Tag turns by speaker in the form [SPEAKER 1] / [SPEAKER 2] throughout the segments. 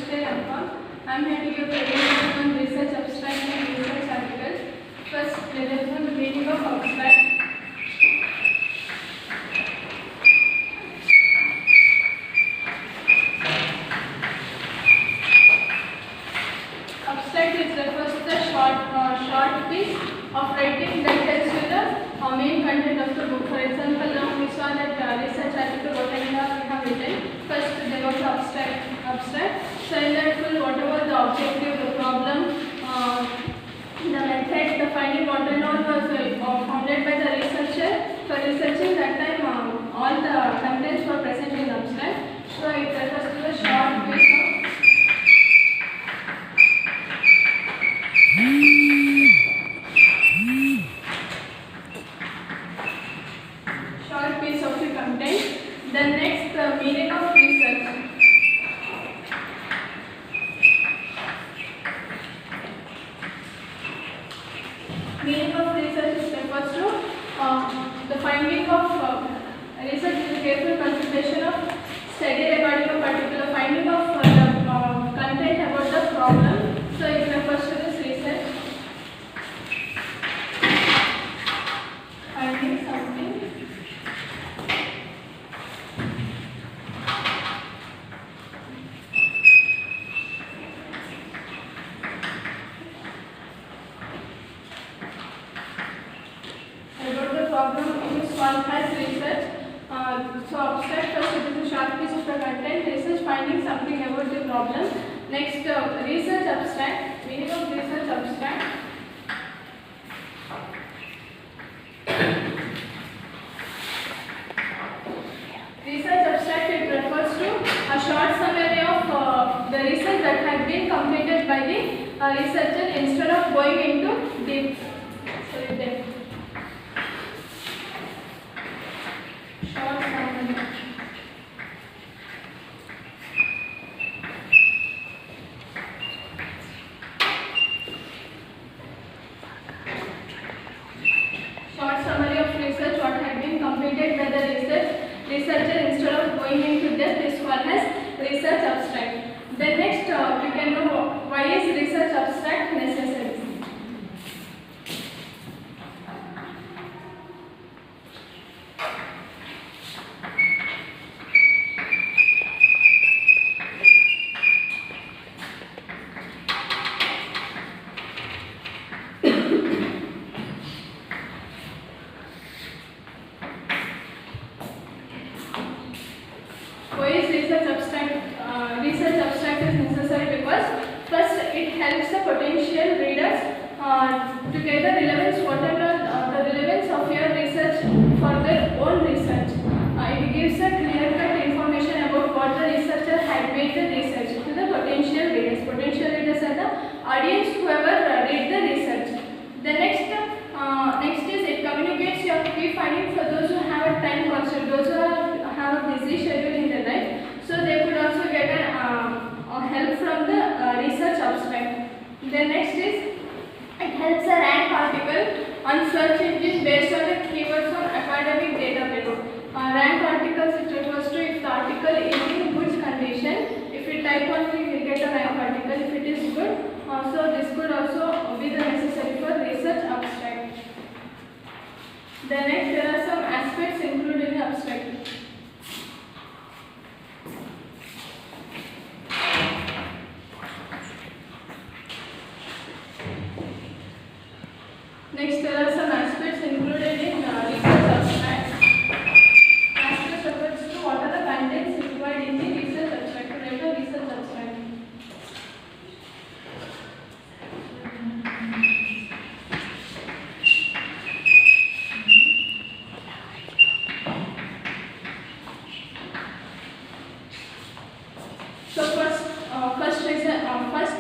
[SPEAKER 1] Prashthi Rampal. I am here to give presentation on research abstract and research articles. First, let us know the meaning of abstract. Abstract is refers to the short piece of writing that tells you the main content of the book. For example, now we saw that research article whatever we have written. First, there was abstract. So in that full, whatever the objective, the problem, the method, the finding, what and all was founded by the researcher. For researching that time, all the contents were present in abstract. So it refers to the short piece of the content. The next meaning of research. Meaning of research is refers to the finding of research is a careful consideration of study regarding a particular finding of the content about the problem. So it refers to this research. Finding something. Problem is solved as research. So abstract first it is a short piece of the content. Research finding something about the problem. Next research abstract. Meaning of research abstract. Research abstract it refers to a short summary of the research that has been completed by the researcher instead of going into depth. Short summary. Short summary of research what had been completed by the researcher instead of going into depth is called as research abstract. Then next we can know why is research abstract necessary. Why is research abstract? Research abstract is necessary because first it helps the potential readers to get the relevance, whatever the relevance of your research for their own research. It gives a clear-cut information about what the researcher had made the research to the potential readers. Potential readers are the audience whoever read the research. The next is it communicates your key finding for those who have a time constraint, those who have a busy schedule in their life, so they could also get a help from the research abstract. The next is it helps a rank article on search engine based on the keywords on academic database. Rank articles it refers to if the article is in good condition. If you type only you will get a rank article if it is good. So this could also be the necessary for research abstract. The next there are some aspects included in the abstract. Next, there are some aspects included in research abstract. Aspects refers to what are the contents required in the research abstract, to write a research abstract. So first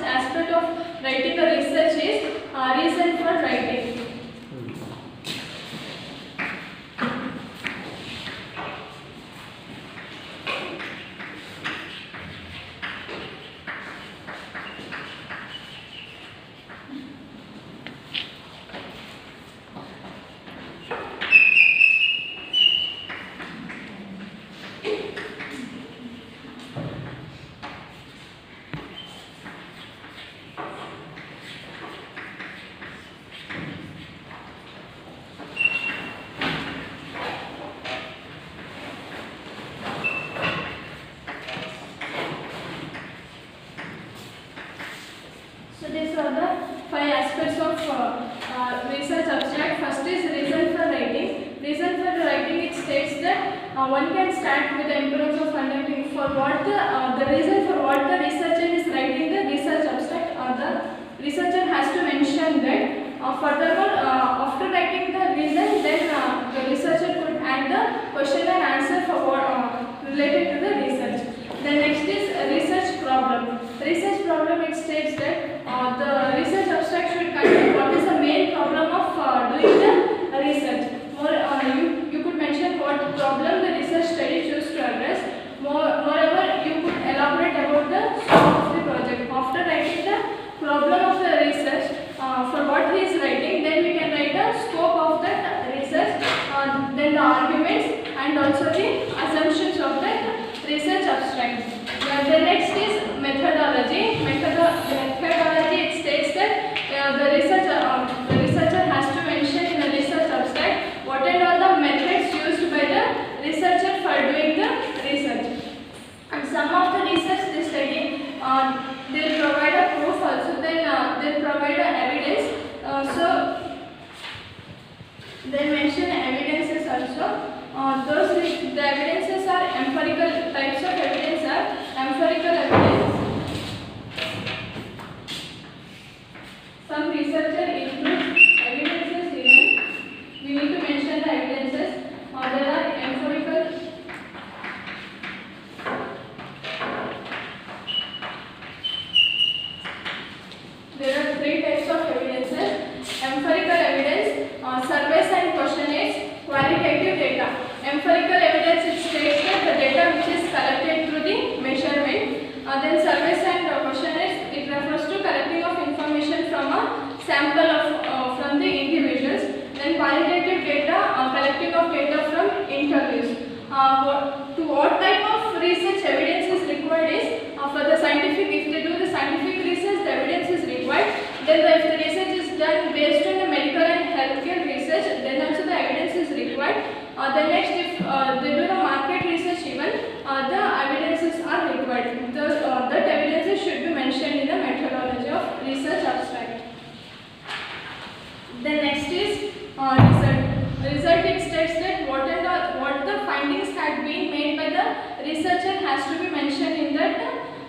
[SPEAKER 1] aspect of writing a research is reason for writing. that one can start with the importance of conducting for what the reason for what the researcher is writing the research abstract. The researcher has to mention that. Furthermore, after writing the reason, then the researcher could add the question and answer for what related to the research. The next is research problem. Research problem, it states that the research abstract should contain what is the main problem of doing the research. More, you could mention what problem the research study choose to address. Moreover, you could elaborate about the scope of the project. After writing the problem of the research, for what he is writing, then we can write the scope of that research, then the arguments and also the assumptions of that research abstract. The next is methodology. Methodology, it states that the researcher has to mention in the research abstract what and all the methods used by the researcher for doing the research. And some of the research they study, they provide a proof also, then they provide evidence. So they mention evidences also. The evidences are empirical types of evidence are empirical evidence. Some researcher include evidences even. We need to mention the evidences. There are empirical. There are three types of evidences: empirical evidence, surveys and questionnaires, qualitative data. Empirical evidence, it states that the data which is collected through the measurement. Then surveys and questionnaires, it refers to collecting of information from a sample of from the individuals. Then qualitative data, collecting of data from interviews. To what type of research evidence is required is for the scientific. If they do the scientific research, the evidence is required. Then if the research is done based on the medical and healthcare research, then also the evidence is required. The next, if they do the market research even, the evidences are required. That evidences should be mentioned in the methodology of research abstract. The next is result. Result, it states that what the findings had been made by the researcher has to be mentioned in that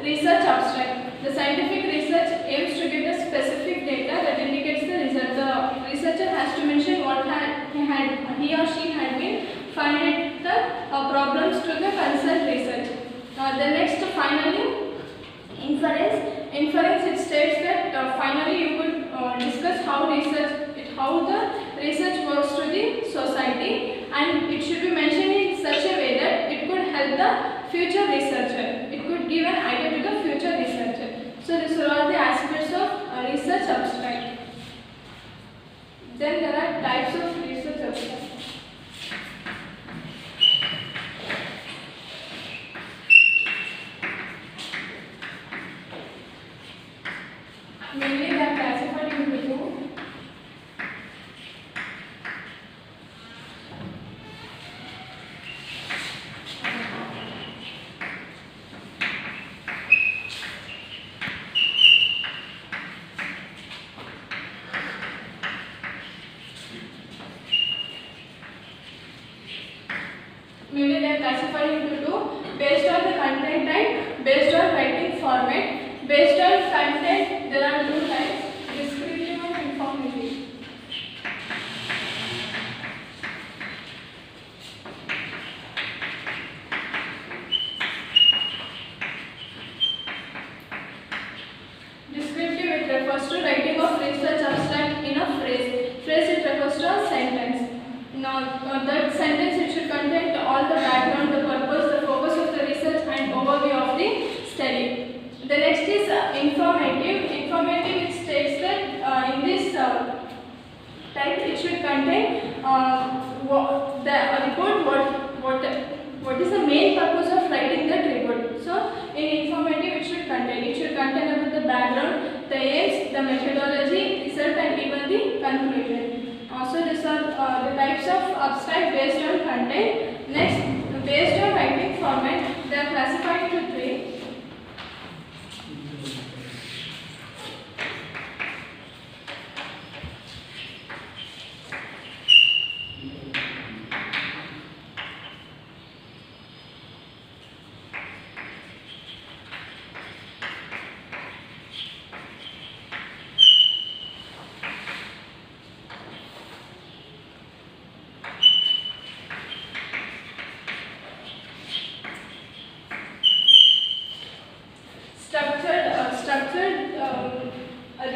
[SPEAKER 1] research abstract. The scientific research aims to give the specific data that indicates the result. The researcher has to mention what he or she had been finding the problems to the concerned research. The next, finally, inference. Inference, it states that finally you could discuss how the research works to the society, and it should be mentioned in such a way that it could help the future researcher. It could give an idea to the future researcher. So these are all the aspects of research abstract. Then there are types of research abstract. Mainly they are classified into two. Mainly they are classified into two, based on the content type, based on writing format. Based on content, there are two types: descriptive and informative. Descriptive, it refers to writing of research abstract in a phrase. Phrase, it refers to a sentence. Now, that sentence, it should contain all the background, the purpose, the focus of the research, and overview of the study. The next is informative. Informative, it states that in this type, it should contain the report. What is the main purpose of writing that report? So, in informative, it should contain about the background, the aims, the methodology, result, and even the conclusion. So, these are the types of abstract based on content. Next, based on writing format, they are classified into three.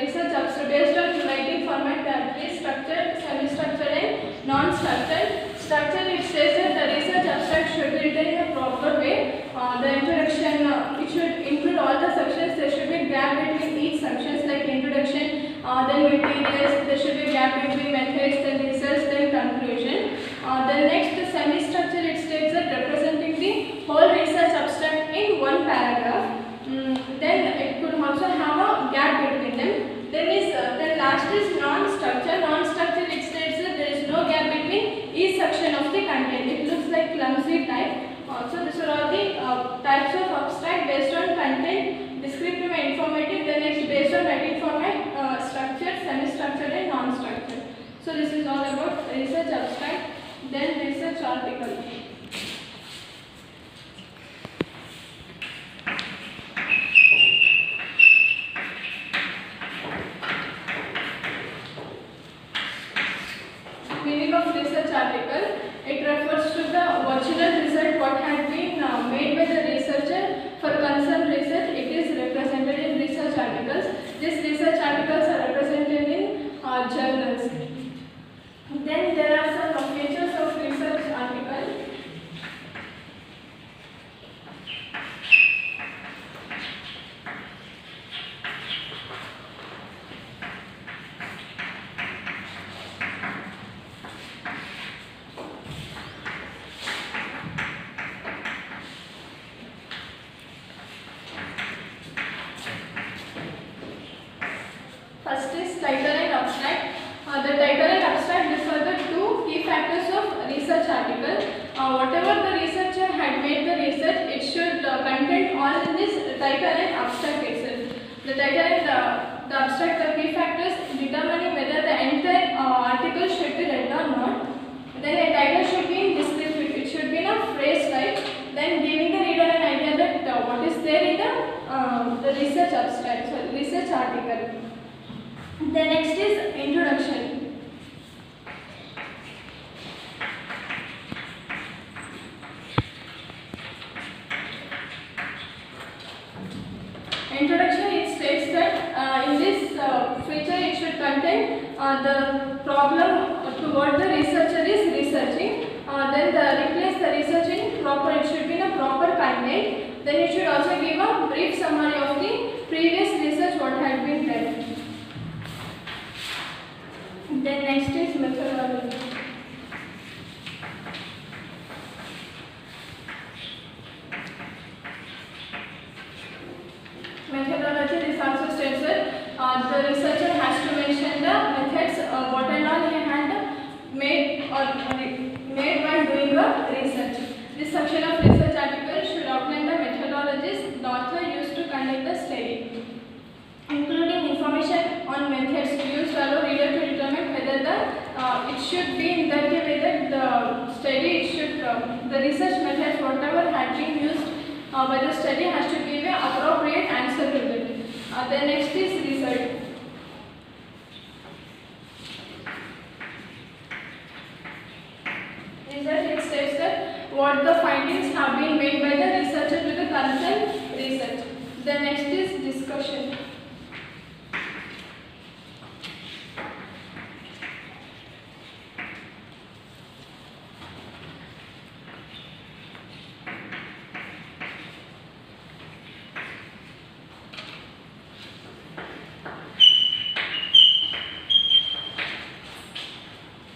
[SPEAKER 1] research based on writing format that is structured, semi-structured and non-structured. Structure, it says that the research abstract should be written in a proper way. The introduction, it should include all the sections. There should be gap between each sections, like introduction, then materials. There should be gap between methods, then research, then conclusion. Then next, semi-structure, it states that representing the whole research abstract in one paragraph. Then it could also have a gap between them. Then last is non-structure. Non-structure, it states that there is no gap between each section of the content. It looks like clumsy type. So these are all the types of abstract based on content, descriptive and informative. The next based on writing format, structured, semi-structured and non-structured. So this is all about research abstract. Then research article. Meaning of research article, it refers to the original result what had been made by the researcher for concerned research. It is represented in research articles. These research articles are represented in journals. Then there are some features of research article. First is title and abstract. The title and abstract, these are the two key factors of research article. Whatever the researcher had made the research, it should contain all in this title and abstract itself. The title and the abstract are key factors determining whether the entire article should be read or not. Then a title should be in descriptive. It should be in a phrase type. Then giving the reader an idea that what is there in the research abstract, so research article. The next is introduction. Introduction, it states that in this feature it should contain the problem to what the researcher is researching. Then replace the research in proper, it should be in a proper content. Then it should also give a brief summary of the previous research what had been done. Then next is methodology. Methodology, this also states that the researcher has to mention the methods, what and all he had made while doing the research. This section of research article should outline the methodologies the author used to conduct the study, including information on methods used to allow reader to determine whether it should be in that way that the study should, the research methods whatever had been used by the study has to give an appropriate answer to it. The next is result. Result, it states that what the findings have been made by the researcher to the concerned research. The next is discussion.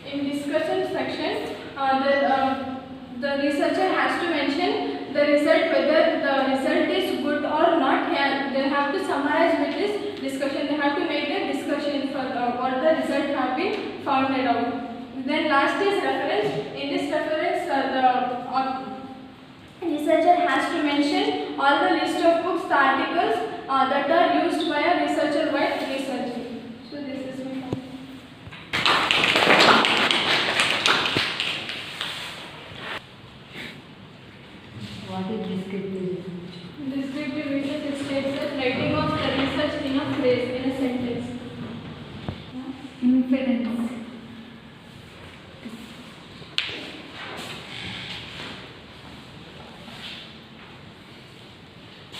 [SPEAKER 1] In discussion section, the researcher has to mention the result, whether the result is good or not. They have to summarize with this discussion. They have to make a discussion for what the result have been found out. Then last is reference. In this reference, the researcher has to mention all the list of books, the articles that are used by a researcher while researching. So this is my point.
[SPEAKER 2] What is descriptive?
[SPEAKER 1] Descriptive research, it states that writing of the research in a phrase, in a sentence.
[SPEAKER 2] Inference.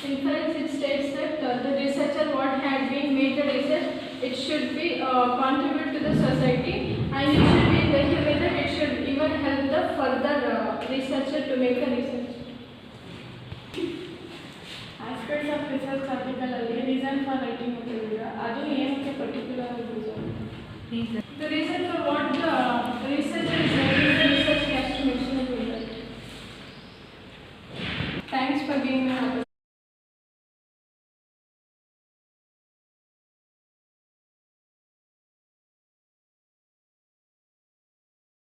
[SPEAKER 1] Inference, it states that the researcher what had been made the research it should be contribute to the society, and it should be in the way that it should even help the further researcher to make a research. Aspects of research article ಅಲ್ಲಿ reason for writing ಅಂತ ಹೇಳಿದ್ರೆ ಅದು ಏನಕ್ಕೆ particular ಆಗಿ use ಆಗುತ್ತೆ?